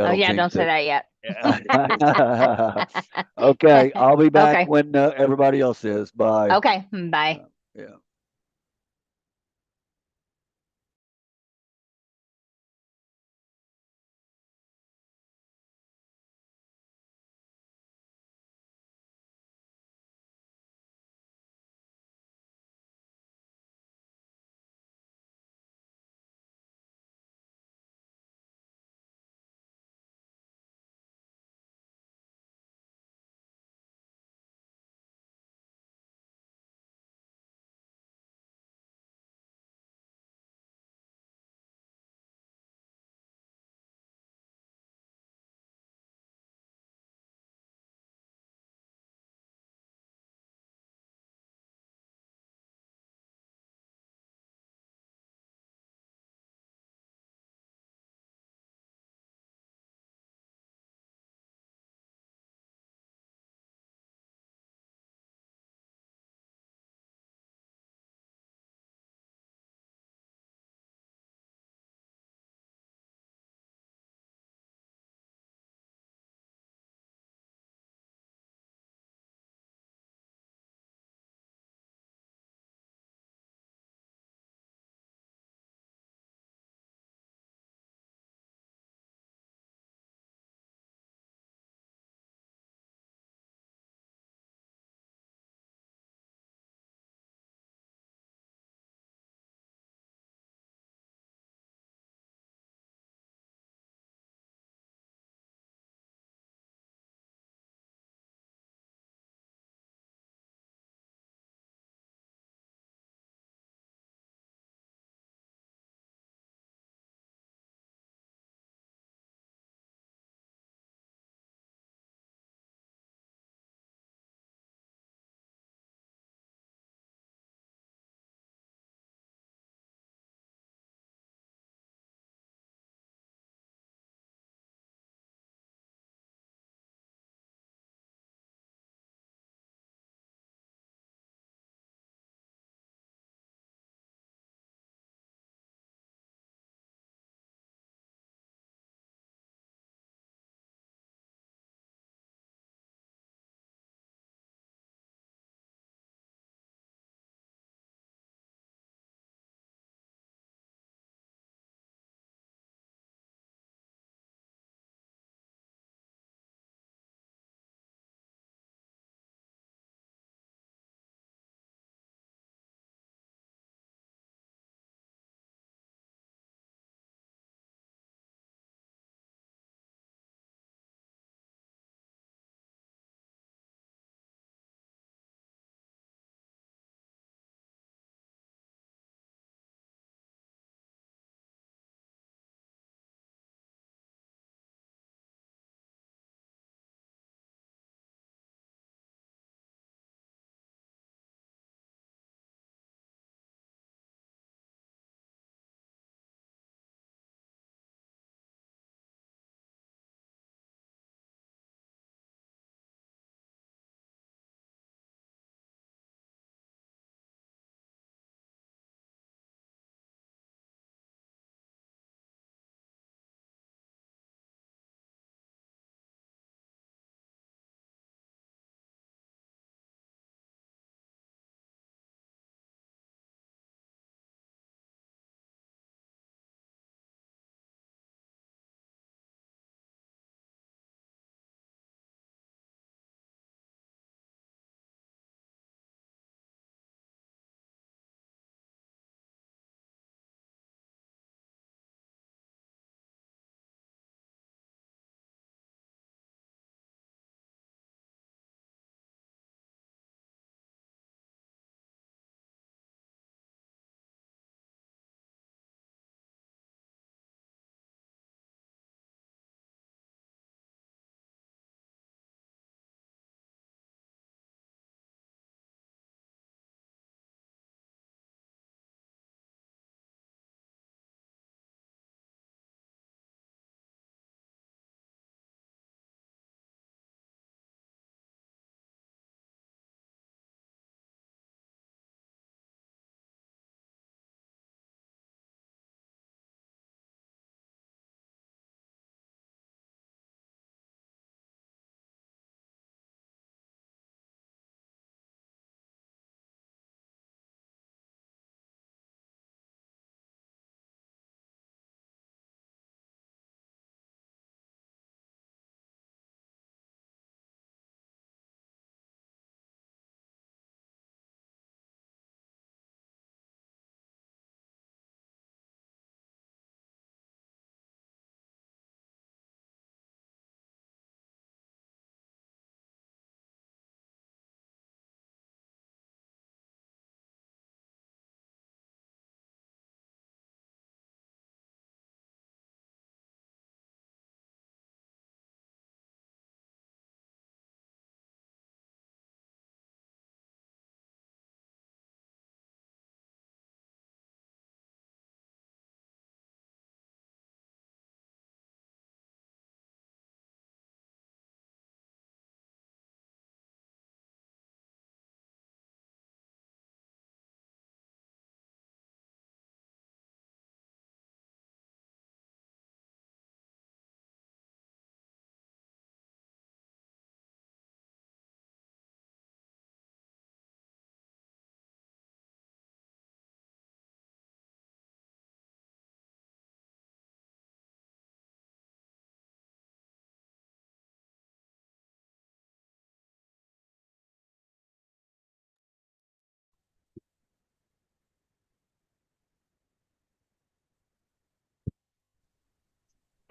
Oh That'll yeah, don't jinx say it. that yet. Okay, I'll be back Okay. when everybody else is. Bye. Okay. Bye. Yeah.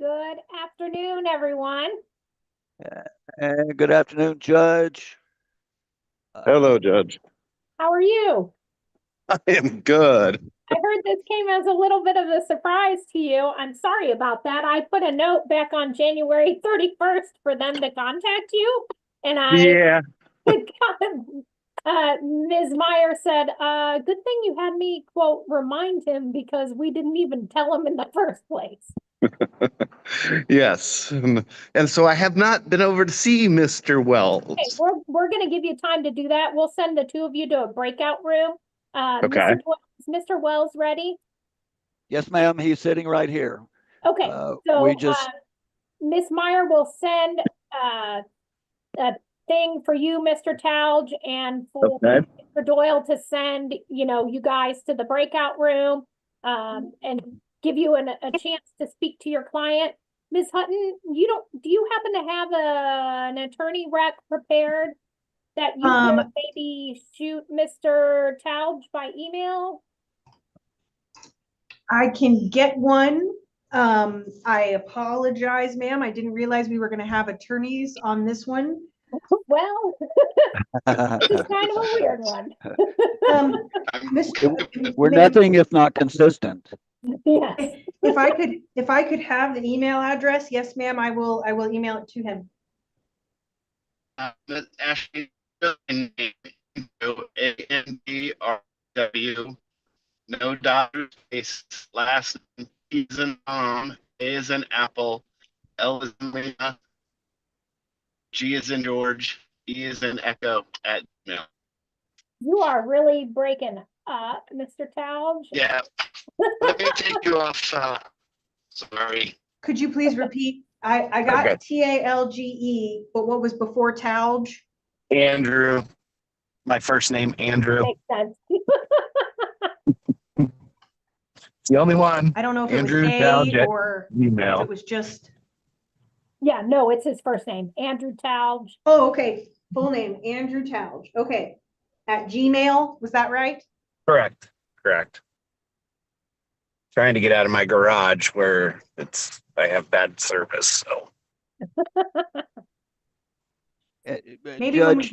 Good afternoon, everyone. And good afternoon, Judge. Hello, Judge. How are you? I am good. I heard this came as a little bit of a surprise to you. I'm sorry about that. I put a note back on January 31st for them to contact you, and Ms. Meyer said, good thing you had me, quote, remind him because we didn't even tell him in the first place. Yes. And so I have not been over to see Mr. Wells. Okay, we're going to give you time to do that. We'll send the two of you to a breakout room. Okay. Is Mr. Wells ready? Yes, ma'am. He's sitting right here. Okay, Ms. Meyer will send a thing for you, Mr. Talge, and for Mr. Doyle to send, you guys to the breakout room and give you a chance to speak to your client. Ms. Hutton, do you happen to have an attorney rec prepared that you could maybe shoot Mr. Talge by email? I can get one. I apologize, ma'am. I didn't realize we were going to have attorneys on this one. Well, it's kind of a weird one. We're nothing if not consistent. Yes. If I could have the email address, yes, ma'am, I will email it to him. Ashley, ANDRW, no dot space, last name, E is in Tom, A is in Apple, L is in Lena, G is in George, E is in Echo at Gmail. You are really breaking up, Mr. Talge. Yeah. Let me take you off. Sorry. Could you please repeat? I got TALGE, but what was before Talge? Andrew. My first name, Andrew. Makes sense. It's the only one. I don't know if Andrew it was Talge A or email. if it was just. Yeah, no, it's his first name, Andrew Talge. Oh, okay. Full name, Andrew Talge. Okay. At Gmail, was that right? Correct. Trying to get out of my garage where I have bad service. So maybe Judge,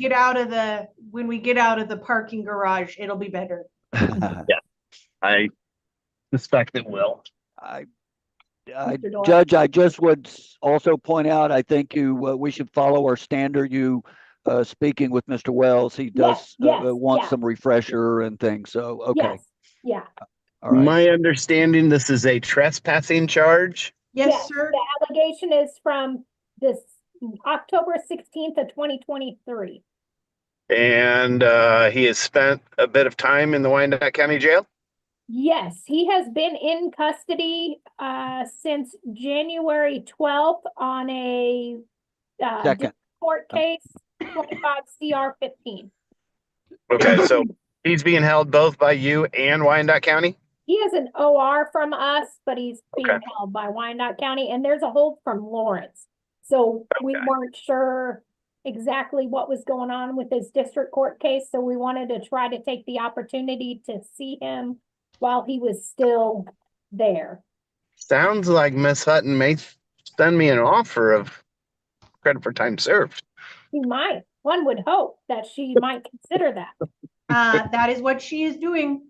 when we get out of the parking garage, it'll be better. Yeah, I suspect it will. Judge, I just would also point out, I think we should follow our standard. Speaking with Mr. Wells, he does want some refresher and things. So, okay. Yes. Yeah. All right. My understanding, this is a trespassing charge. Yes, sir. The allegation is from this October 16th of 2023. And he has spent a bit of time in the Wyandotte County Jail? Yes, he has been in custody since January 12th on a court case 25 CR 15. Okay, so he's being held both by you and Wyandotte County? He is an OR from us, but he's being held by Wyandotte County, and there's a hold from Lawrence. So we weren't sure exactly what was going on with his district court case, so we wanted to try to take the opportunity to see him while he was still there. Sounds like Miss Hutton may send me an offer of credit for time served. He might. One would hope that she might consider that. That is what she is doing.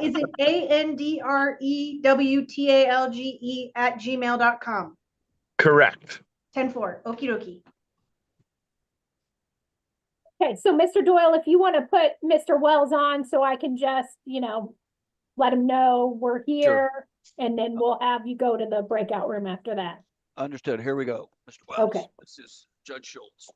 Is it ANDREWTALGE at gmail.com? Correct. 10-4. Okie dokie. Okay, so Mr. Doyle, if you want to put Mr. Wells on so I can just, let him know we're here, and then we'll have you go to the breakout room after that. Understood. Here we go, Mr. Wells. Okay. This is Judge Schultz.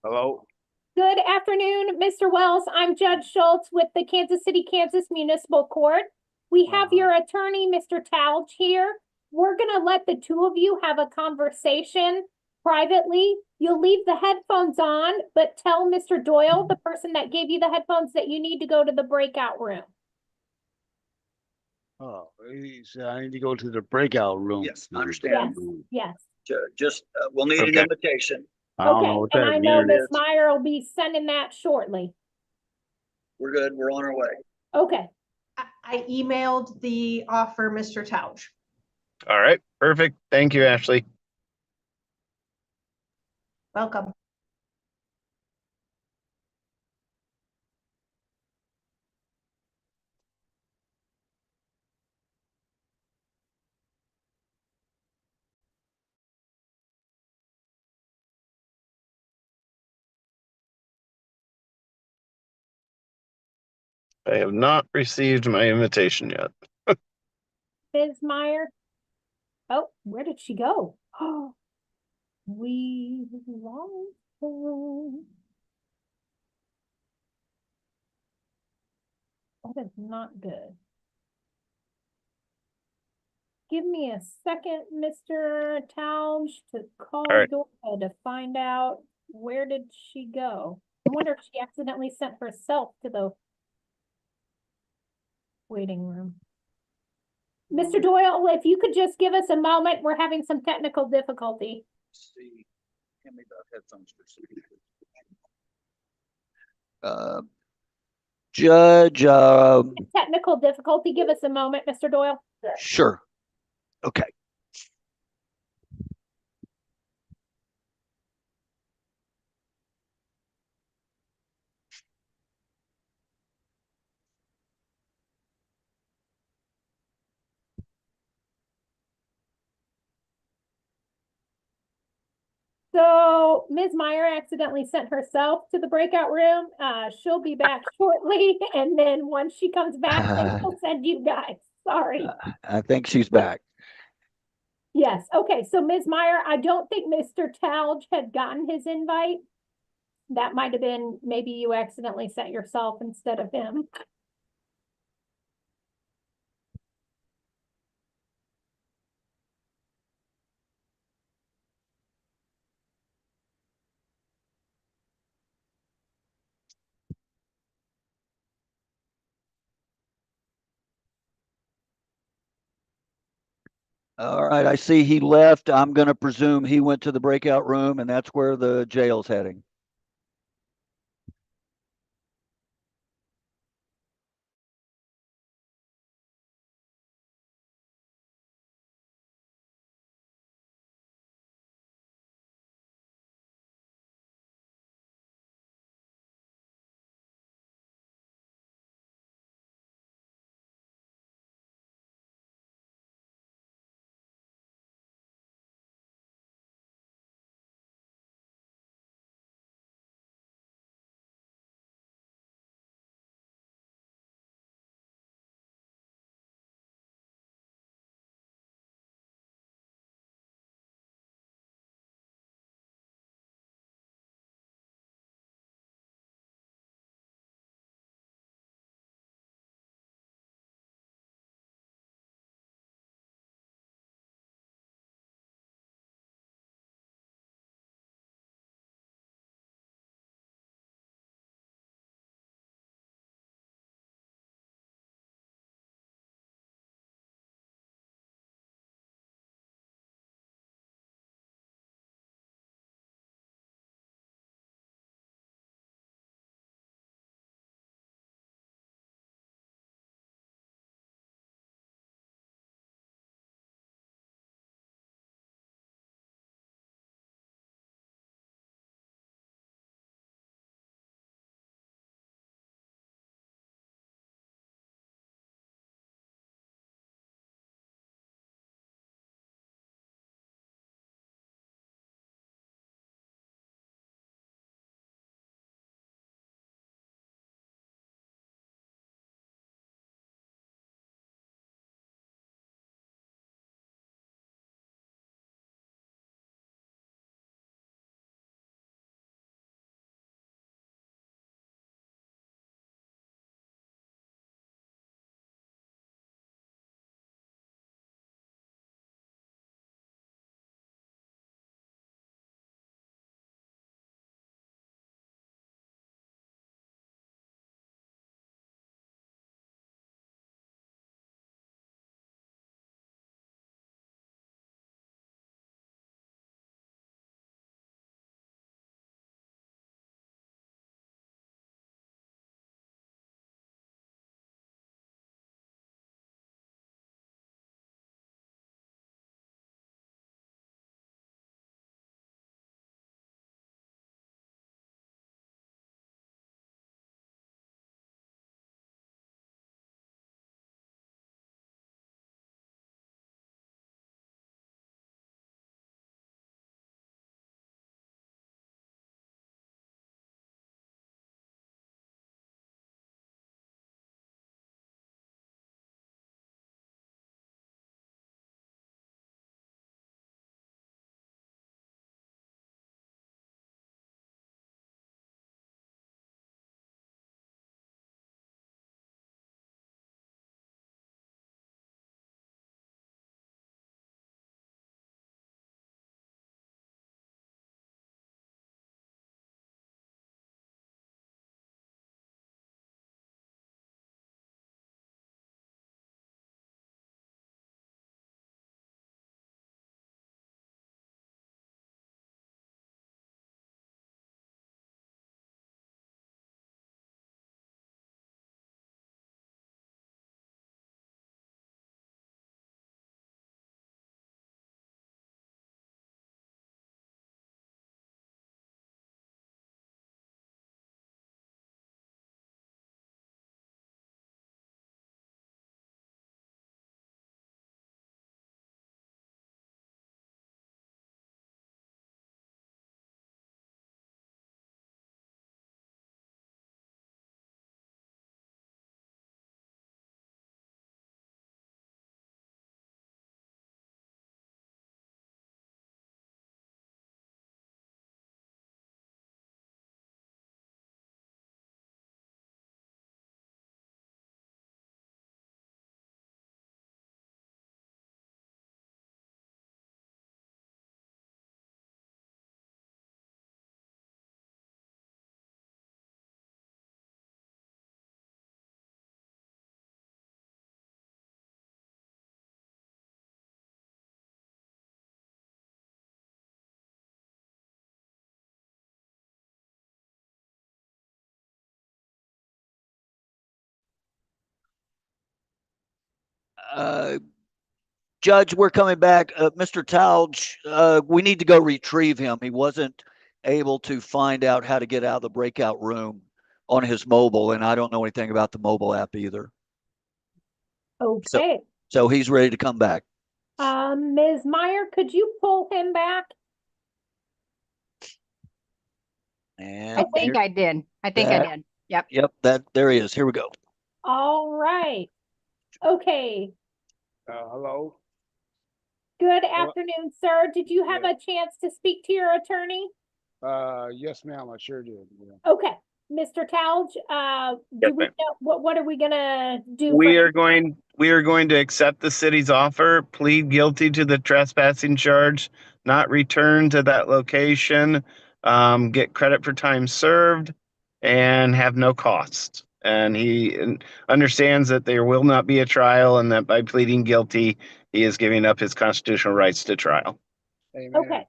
Hello. Good afternoon, Mr. Wells. I'm Judge Schultz with the Kansas City, Kansas Municipal Court. We have your attorney, Mr. Talge, here. We're going to let the two of you have a conversation privately. You'll leave the headphones on, but tell Mr. Doyle, the person that gave you the headphones, that you need to go to the breakout room. Oh, I need to go to the breakout room. Yes, understand. Yes. Just we'll need an invitation. I don't know what that and I know means. Ms. Meyer will be sending that shortly. We're good. We're on our way. Okay, I emailed the offer, Mr. Tausch. All right, perfect. Thank you, Ashley. Welcome. I have not received my invitation yet. Ms. Meyer. Oh, where did she go? Oh, we lost her. That is not good. Give me a second, Mr. Towns, to call All right. Dora to find out where did she go. I wonder if she accidentally sent herself to the waiting room. Mr. Doyle, if you could just give us a moment, we're having some technical difficulty. See, hand me the headphones for a second. Judge, Technical difficulty, give us a moment, Mr. Doyle. sure. Okay. So Ms. Meyer accidentally sent herself to the breakout room. She'll be back shortly. And then once she comes back, then she'll send you guys. Sorry. I think she's back. Yes. Okay. So Ms. Meyer, I don't think Mr. Talge had gotten his invite. That might have been, maybe you accidentally sent yourself instead of him. All right, I see he left. I'm going to presume he went to the breakout room, and that's where the jail's heading. Judge, we're coming back. Mr. Talge, we need to go retrieve him. He wasn't able to find out how to get out of the breakout room on his mobile, and I don't know anything about the mobile app either. Okay. So he's ready to come back. Ms. Meyer, could you pull him back? And I think I did. I think I did. Yep. Yep, there he is. Here we go. All right. Okay. Hello? Good afternoon, sir. Did you have a chance to speak to your attorney? Yes, ma'am, I sure did. Yeah. Okay. Mr. Talge, do we ma'am. know what are we gonna do? We are going to accept the city's offer, plead guilty to the trespassing charge, not return to that location, get credit for time served, and have no cost. And he understands that there will not be a trial, and that by pleading guilty, he is giving up his constitutional rights to trial. Amen. Okay.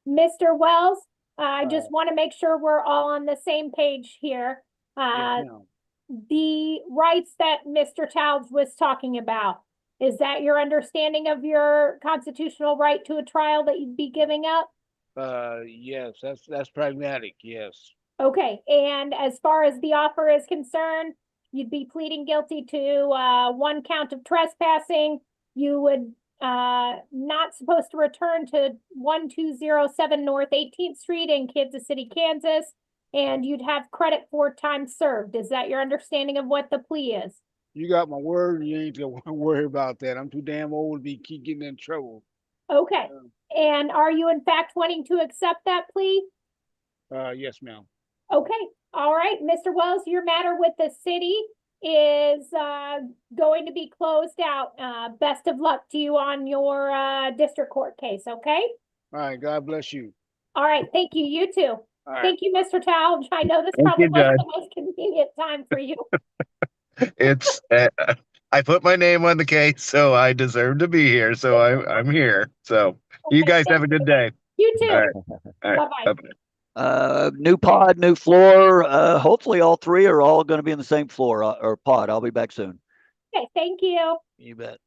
Mr. Wells, I just want to make sure we're all on the same page here. Yes, ma'am. The rights that Mr. Talge was talking about, is that your understanding of your constitutional right to a trial that you'd be giving up? Yes, that's pragmatic, yes. Okay, and as far as the offer is concerned, you'd be pleading guilty to one count of trespassing. You would not supposed to return to 1207 North 18th Street in Kansas City, Kansas, and you'd have credit for time served. Is that your understanding of what the plea is? You got my word, you ain't gonna worry about that. I'm too damn old to keep getting in trouble. Okay, and are you in fact wanting to accept that plea? Yes, ma'am. Okay, all right, Mr. Wells, your matter with the city is going to be closed out. Best of luck to you on your district court case, okay? All right, God bless you. All right, thank you, you too. All right. Thank you, Mr. Talge. I know this Thank probably you, wasn't Judge. the most convenient time for you. It's I put my name on the case, so I deserve to be here. So I'm here. So you Okay, guys thank have a good day. You too. All right. All right. Bye-bye. Bye-bye. New pod, new floor. Hopefully all three are all going to be in the same floor or pod. I'll be back soon. Okay, thank you. You bet.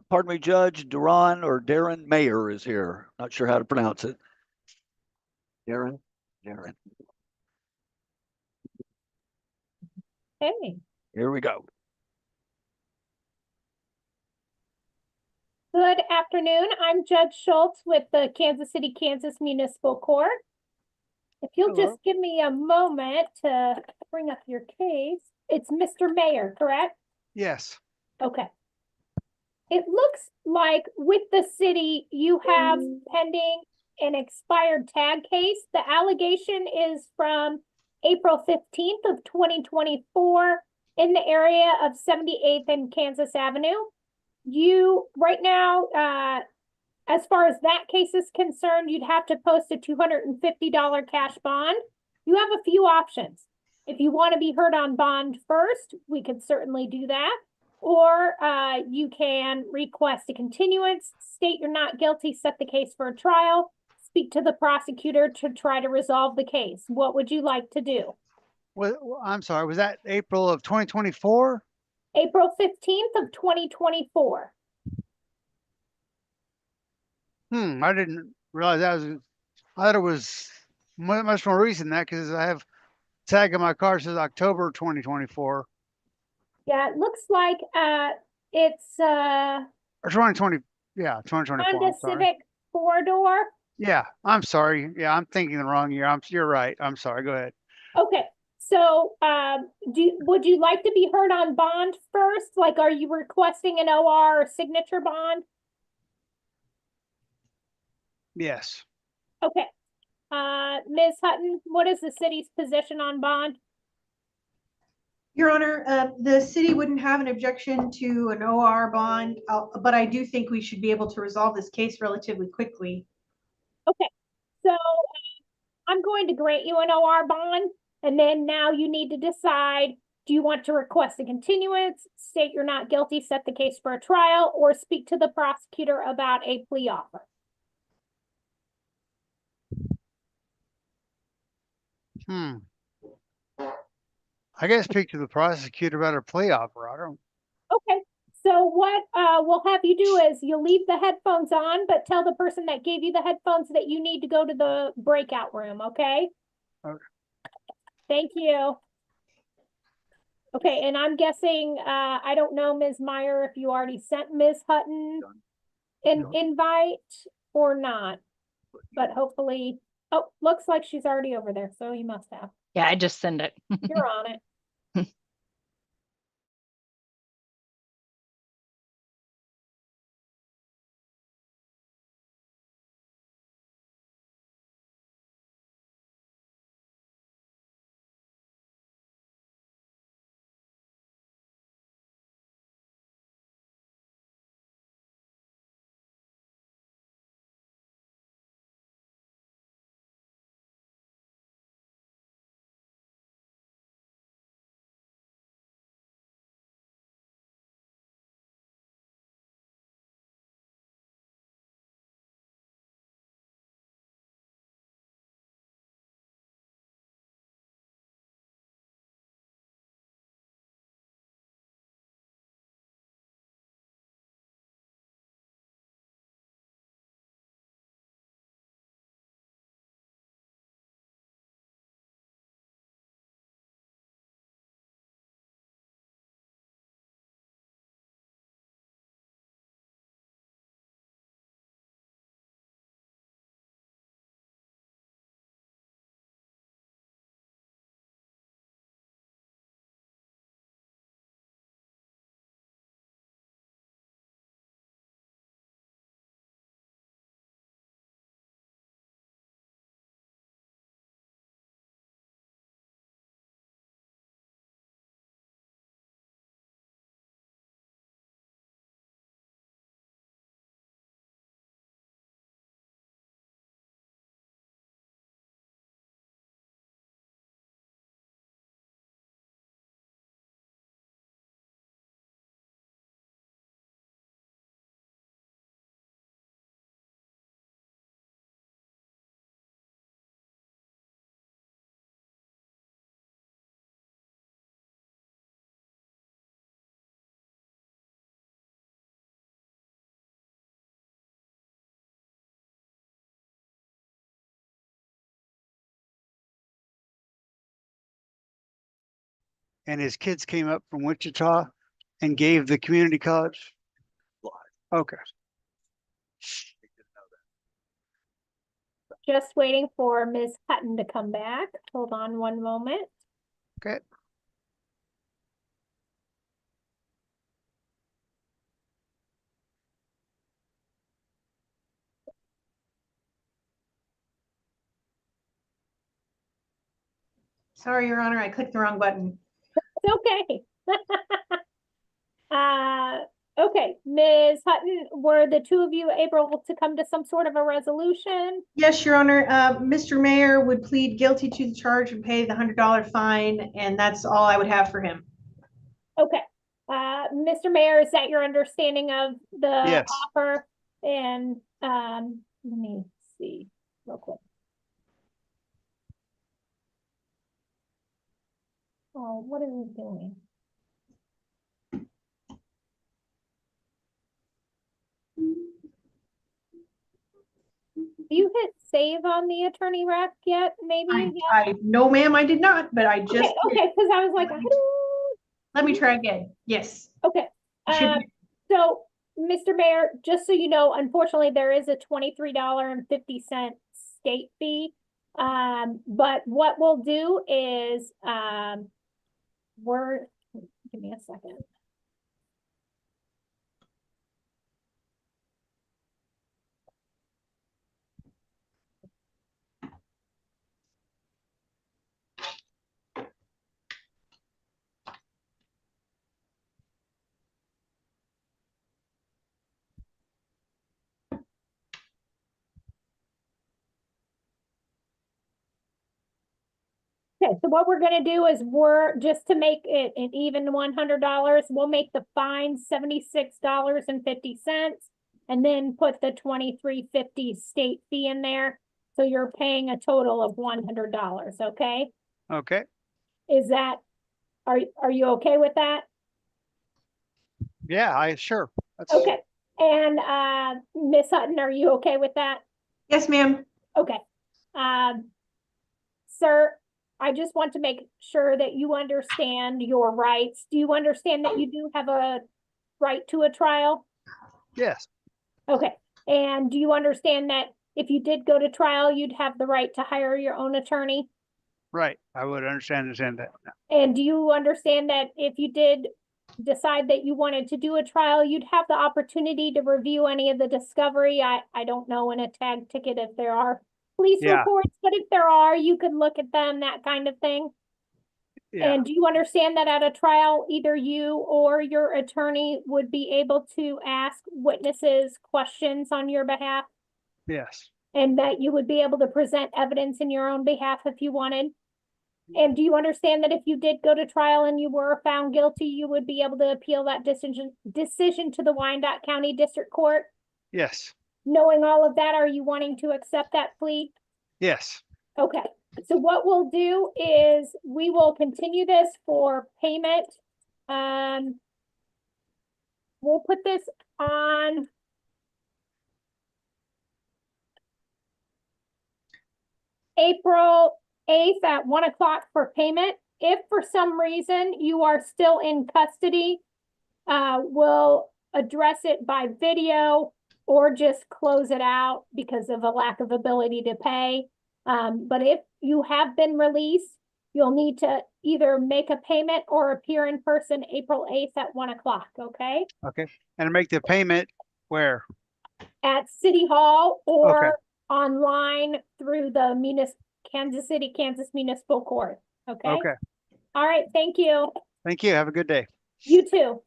Pardon me, Judge, Darren Mayer is here. Not sure how to pronounce it. Darren. Hey, Here we go. good afternoon. I'm Judge Schultz with the Kansas City, Kansas Municipal Court. If you'll Hello. just give me a moment to bring up your case. It's Mr. Mayer, correct? Yes. Okay. It looks like with the city, you have pending an expired tag case. The allegation is from April 15th of 2024 in the area of 78th and Kansas Avenue. You, right now, as far as that case is concerned, you'd have to post a $250 cash bond. You have a few options. If you want to be heard on bond first, we could certainly do that. Or you can request a continuance, state you're not guilty, set the case for a trial, speak to the prosecutor to try to resolve the case. What would you like to do? Well, I'm sorry. Was that April of 2024? April 15th of 2024. I didn't realize that was. I thought it was much more recent than that because I have tag in my car says October 2024 Yeah, it looks like it's or 2020. Yeah, 2024. Honda I'm sorry. Civic 4-door. Yeah, I'm sorry. Yeah, I'm thinking the wrong year. You're right. I'm sorry. Go ahead. Okay, so would you like to be heard on bond first? Like, are you requesting an OR or signature bond? Yes. Okay. Ms. Hutton, what is the city's position on bond? Your Honor, the city wouldn't have an objection to an OR bond, but I do think we should be able to resolve this case relatively quickly. Okay, so I'm going to grant you an OR bond, and then now you need to decide, do you want to request a continuance, state you're not guilty, set the case for a trial, or speak to the prosecutor about a plea offer? I guess speak to the prosecutor about a plea offer. I don't. Okay, so what we'll have you do is you'll leave the headphones on, but tell the person that gave you the headphones that you need to go to the breakout room, okay? Okay. Thank you. Okay, and I'm guessing, I don't know, Ms. Meyer, if you already sent Ms. Hutton an invite or not, but hopefully, oh, looks like she's already over there, so you must have. Yeah, I just send it. You're on it. and his kids came up from Wichita and gave the community college? Okay. Just waiting for Ms. Hutton to come back. Hold on one moment. Okay. Sorry, Your Honor, I clicked the wrong button. It's okay. Okay, Ms. Hutton, were the two of you able to come to some sort of a resolution? Yes, Your Honor, Mr. Mayor would plead guilty to the charge and pay the $100 fine, and that's all I would have for him. Okay, Mr. Mayor, is that your understanding of the Yes. offer? And, let me see real quick. Oh, what are we doing? You hit save on the attorney rec yet, maybe? Yeah. No, ma'am, I did not, but I just Okay, did. okay, because I was like, I don't. Let me try again. Yes. Okay, It should be- so, Mr. Mayor, just so you know, unfortunately, there is a $23.50 state fee. But what we'll do is, give me a second. Okay, so what we're gonna do is just to make it an even $100, we'll make the fine $76.50 and then put the $23.50 state fee in there. So you're paying a total of $100, okay? Okay. Is that, are you okay with that? Yeah, sure. That's Okay, and Ms. Hutton, are you okay with that? Yes, ma'am. Okay. Sir, I just want to make sure that you understand your rights. Do you understand that you do have a right to a trial? Yes. Okay, and do you understand that if you did go to trial, you'd have the right to hire your own attorney? Right. I would understand that. And do you understand that if you did decide that you wanted to do a trial, you'd have the opportunity to review any of the discovery? I don't know in a tag ticket if there are police Yeah. reports, but if there are, you could look at them, that kind of thing. Yeah. And do you understand that at a trial, either you or your attorney would be able to ask witnesses questions on your behalf? Yes. And that you would be able to present evidence in your own behalf if you wanted? And do you understand that if you did go to trial and you were found guilty, you would be able to appeal that decision to the Wyandotte County District Court? Yes. Knowing all of that, are you wanting to accept that plea? Yes. Okay, so what we'll do is we will continue this for payment. We'll put this on April 8th at 1 o'clock for payment. If for some reason you are still in custody, we'll address it by video or just close it out because of a lack of ability to pay. But if you have been released, you'll need to either make a payment or appear in person April 8th at 1 o'clock, okay? Okay. And make the payment where? At City Hall or Okay. online through the Kansas Municipal Court, okay? Okay. All right, thank you. Thank you. Have a good day. You too.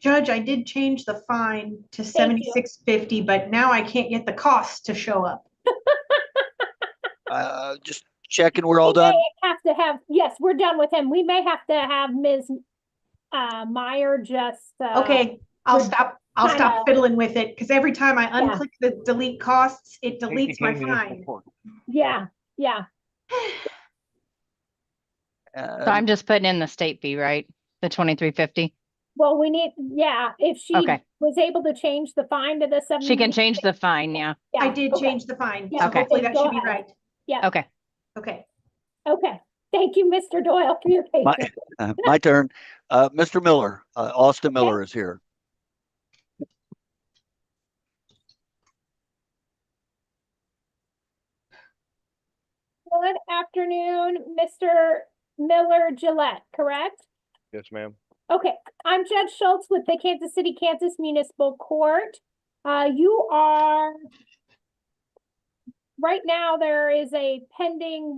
Judge, I did change the fine to Thank you. $76.50, but now I can't get the cost to show up. Just checking we're all We may done. have to have, yes, we're done with him. We may have to have Ms. Meyer just, Okay, I'll stop kinda- fiddling with it, because every time I Yeah. unclick the delete costs, it deletes my fine. yeah. So I'm just putting in the state fee, right? The 23.50. Well, we need, yeah, if she Okay. was able to change the fine to the 7. She can change the fine, yeah. Yeah, I did okay. change the fine, Yeah, so hopefully then that go should be ahead. right. Yeah, Okay. Okay. okay. Thank you, Mr. Doyle, for your My, patience. my turn. Mr. Miller, Austin Miller is here. Good afternoon, Mr. Miller Gillette, correct? Yes, ma'am. Okay, I'm Judge Schultz with the Kansas City, Kansas Municipal Court. You are, right now, there is a pending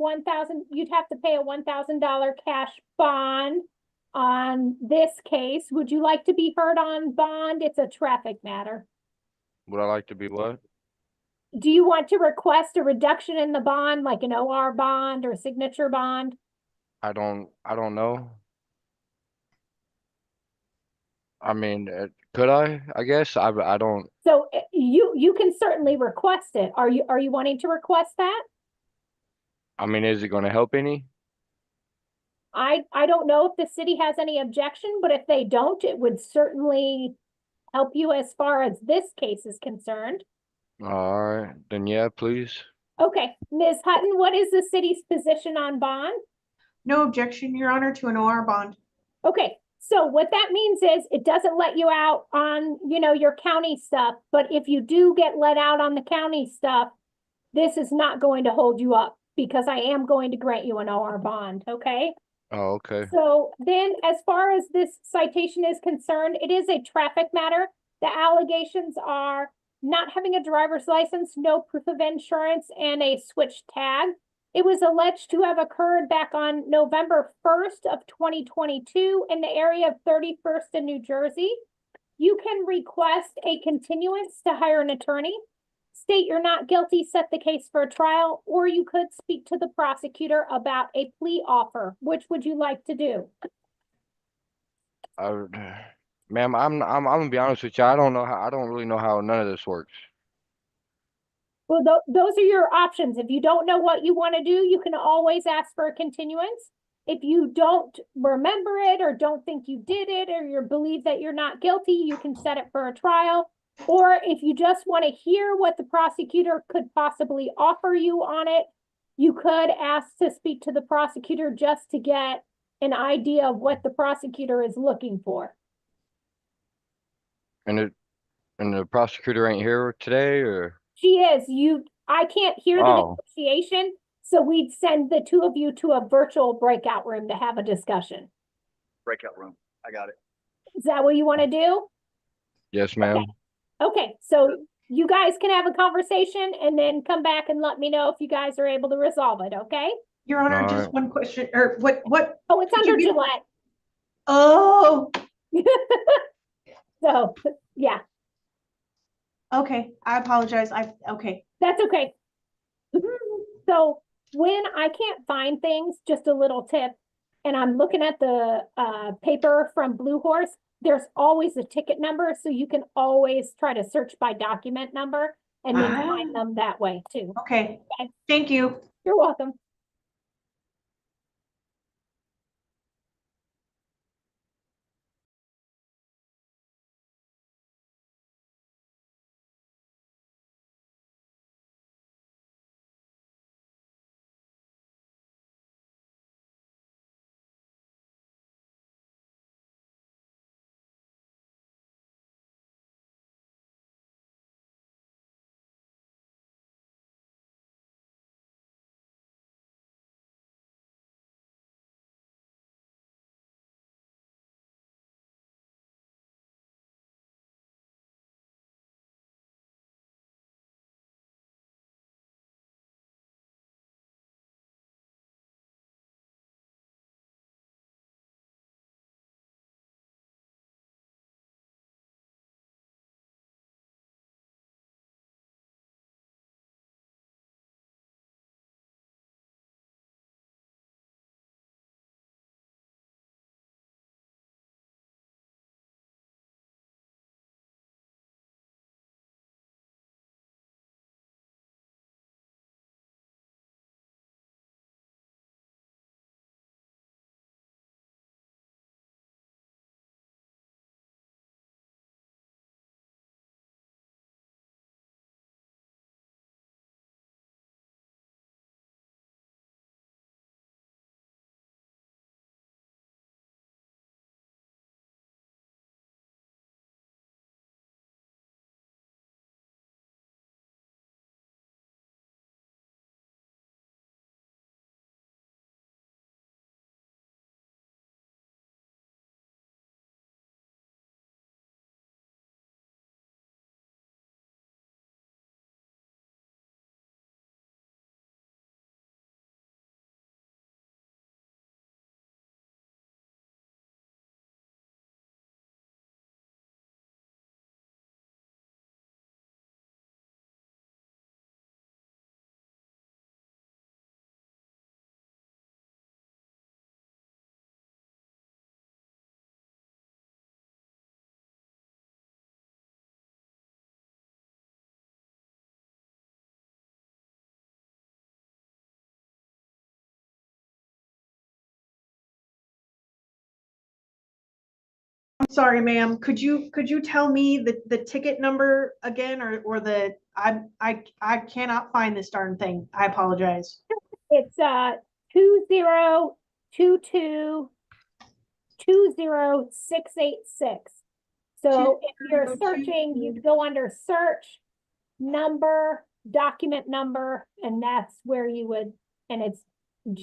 you'd have to pay a $1,000 cash bond on this case. Would you like to be heard on bond? It's a traffic matter. Would I like to be what? Do you want to request a reduction in the bond, like an OR bond or signature bond? I don't know. I mean, could I guess? I don't. So you can certainly request it. Are you wanting to request that? I mean, is it going to help any? I don't know if the city has any objection, but if they don't, it would certainly help you as far as this case is concerned. All right, then yeah, please. Okay, Ms. Hutton, what is the city's position on bond? No objection, Your Honor, to an OR bond. Okay, so what that means is it doesn't let you out on, your county stuff, but if you do get let out on the county stuff, this is not going to hold you up because I am going to grant you an OR bond, okay? Oh, okay. So then as far as this citation is concerned, it is a traffic matter. The allegations are not having a driver's license, no proof of insurance, and a switch tag. It was alleged to have occurred back on November 1st of 2022 in the area of 31st in New Jersey. You can request a continuance to hire an attorney, state you're not guilty, set the case for a trial, or you could speak to the prosecutor about a plea offer. Which would you like to do? Ma'am, I'm gonna be honest with you. I don't really know how none of this works. Well, those are your options. If you don't know what you want to do, you can always ask for a continuance. If you don't remember it or don't think you did it or you believe that you're not guilty, you can set it for a trial. Or if you just want to hear what the prosecutor could possibly offer you on it, you could ask to speak to the prosecutor just to get an idea of what the prosecutor is looking for. And the prosecutor ain't here today, or? She is. I can't hear the Oh. negotiation, so we'd send the two of you to a virtual breakout room to have a discussion. Breakout room. I got it. Is that what you want to do? Yes, ma'am. Okay, so you guys can have a conversation and then come back and let me know if you guys are able to resolve it, okay? Your Honor, All just right. one question, or what? Oh, it's Could you under be- Gillette. Oh, So, yeah, okay. I apologize. Okay. that's okay. So when I can't find things, just a little tip, and I'm looking at the paper from Blue Horse, there's always a ticket number, so you can always try to search by document number and then find them that way too. Okay. Thank you. You're welcome. sorry, ma'am. Could you tell me the ticket number again, or the I cannot find this darn thing. I apologize. It's 2022-20686. So if you're searching, you'd go under search, number, document number, and that's where you would, and it's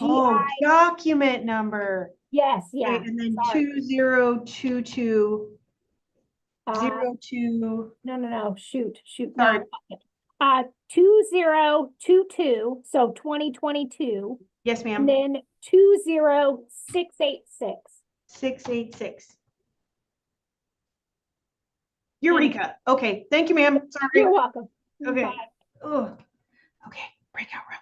Oh, GI. document number. Yes, yeah. Okay, and then sorry. 2022 02. No, shoot. Sorry. No. 2022, so 2022, Yes, and ma'am. then 20686. 686. Eureka. Okay, thank you, ma'am. Sorry. You're welcome. Okay. Bye. Oh, okay. Breakout room.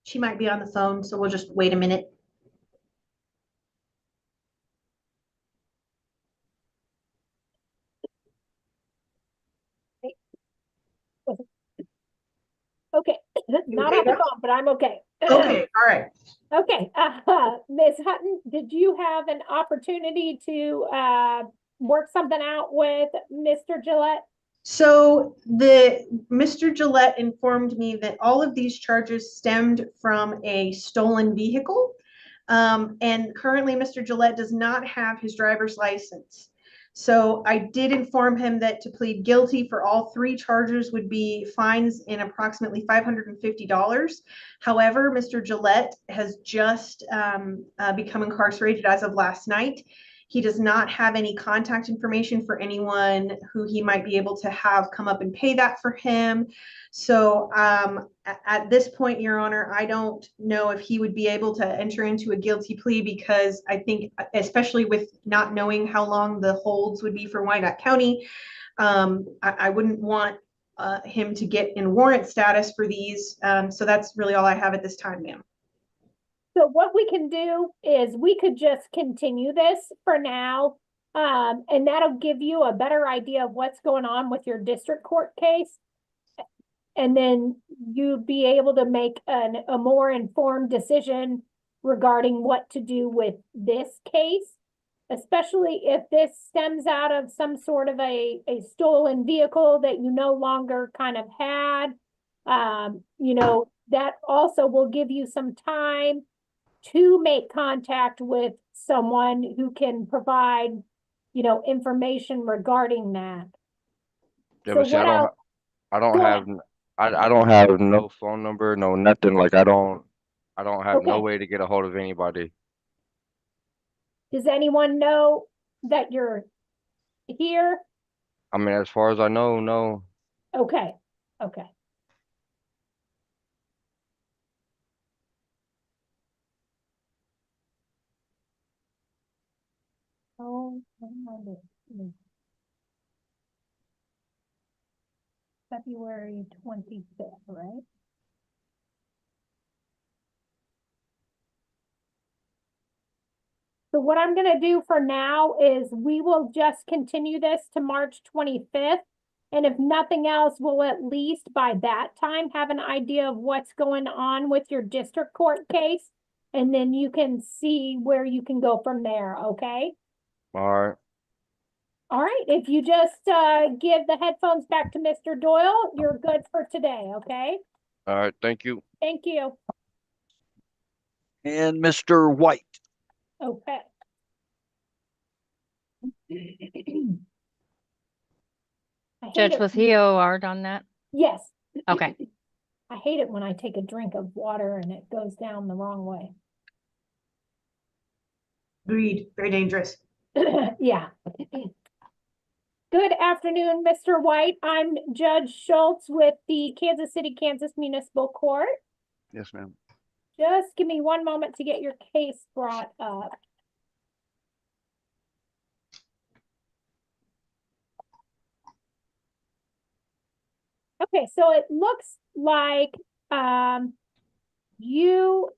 She might be on the phone, so we'll just wait a minute. Okay, not on the phone, but I'm okay. Okay, all right. Okay, Ms. Hutton, did you have an opportunity to work something out with Mr. Gillette? So Mr. Gillette informed me that all of these charges stemmed from a stolen vehicle. And currently Mr. Gillette does not have his driver's license. So I did inform him that to plead guilty for all 3 charges would be fines in approximately $550. However, Mr. Gillette has just become incarcerated as of last night. He does not have any contact information for anyone who he might be able to have come up and pay that for him. So at this point, Your Honor, I don't know if he would be able to enter into a guilty plea, because I think, especially with not knowing how long the holds would be for Wyandotte County, I wouldn't want him to get in warrant status for these. So that's really all I have at this time, ma'am. So what we can do is we could just continue this for now. And that'll give you a better idea of what's going on with your district court case. And then you'd be able to make a more informed decision regarding what to do with this case, especially if this stems out of some sort of a stolen vehicle that you no longer kind of had. You know, that also will give you some time to make contact with someone who can provide, you know, information regarding that. Yeah, So but see, what else? I don't Go have, ahead. I don't have no phone number, no nothing. Like I don't have no Okay. way to get a hold of anybody. Does anyone know that you're here? I mean, as far as I know, no. Okay, okay. Oh, what am I doing? February 25th, right? So what I'm gonna do for now is we will just continue this to March 25th. And if nothing else, we'll at least by that time have an idea of what's going on with your district court case. And then you can see where you can go from there, okay? All right. All right, if you just give the headphones back to Mr. Doyle, you're good for today, okay? All right. Thank you. Thank you. And Mr. White. Okay. I hate Judge, it. was he OR'd on that? Yes. Okay. I hate it when I take a drink of water and it goes down the wrong way. Agreed. Very dangerous. Yeah. Good afternoon, Mr. White. I'm Judge Schultz with the Kansas City, Kansas Municipal Court. Yes, ma'am. Just give me one moment to get your case brought up. Okay, so it looks like you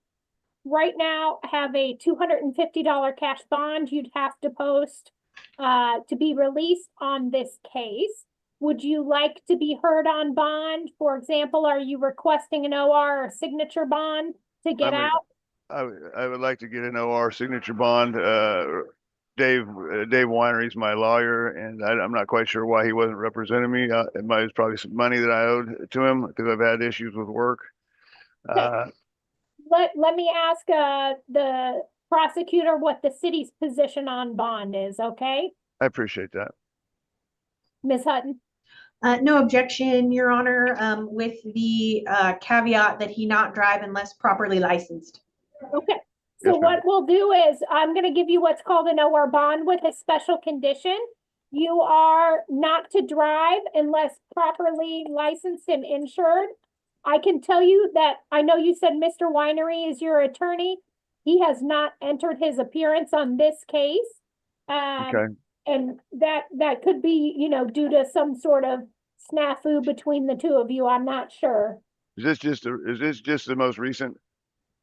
right now have a $250 cash bond you'd have to post to be released on this case. Would you like to be heard on bond? For example, are you requesting an OR or signature bond to get out? I would like to get an OR signature bond. Dave Winery's my lawyer, and I'm not quite sure why he wasn't representing me. It was probably some money that I owed to him because I've had issues with work. Okay. Let me ask the prosecutor what the city's position on bond is, okay? I appreciate that. Ms. Hutton? No objection, Your Honor, with the caveat that he not drive unless properly licensed. Okay. So Yes, what we'll do is I'm going to give you what's called an OR bond with a special condition. You are not to drive unless properly licensed and insured. I can tell you that I know you said Mr. Winery is your attorney. He has not entered his appearance on this case. Okay. And that could be, you know, due to some sort of snafu between the two of you. I'm not sure. Is this just the most recent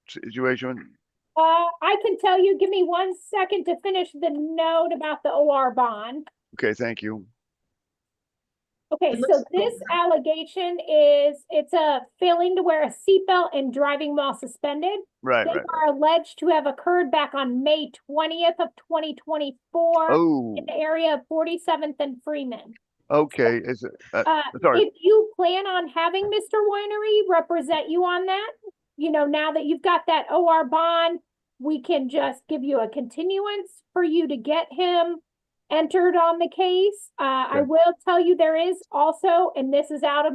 situation? I can tell you, give me 1 second to finish the note about the OR bond. Okay, thank you. Okay, so this allegation is, it's a failing to wear a seatbelt and driving while suspended. Right, They right. are alleged to have occurred back on May 20th of 2024 Oh, in the area of 47th and Freeman. okay. Is it, sorry. If you plan on having Mr. Winery represent you on that, you know, now that you've got that OR bond, we can just give you a continuance for you to get him entered on the case. I Okay. will tell you there is also, and this is out of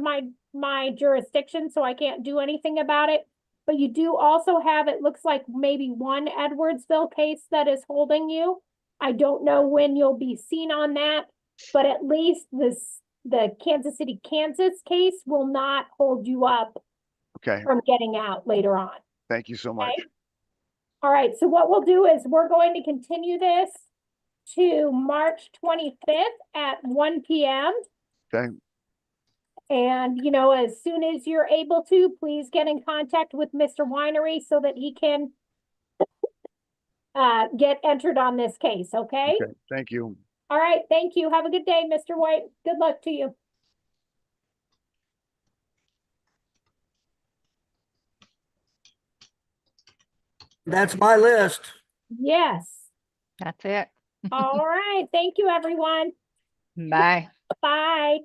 my jurisdiction, so I can't do anything about it. But you do also have, it looks like maybe one Edwardsville case that is holding you. I don't know when you'll be seen on that, but at least the Kansas City, Kansas case will not hold you up Okay. from getting out later on. Thank you so much. Okay? All right, so what we'll do is we're going to continue this to March 25th at 1 p.m. Okay. And, you know, as soon as you're able to, please get in contact with Mr. Winery so that he can get entered on this case, okay? Okay. Thank you. All right, thank you. Have a good day, Mr. White. Good luck to you. That's my list. Yes. That's it. All right, thank you, everyone. Bye. Bye.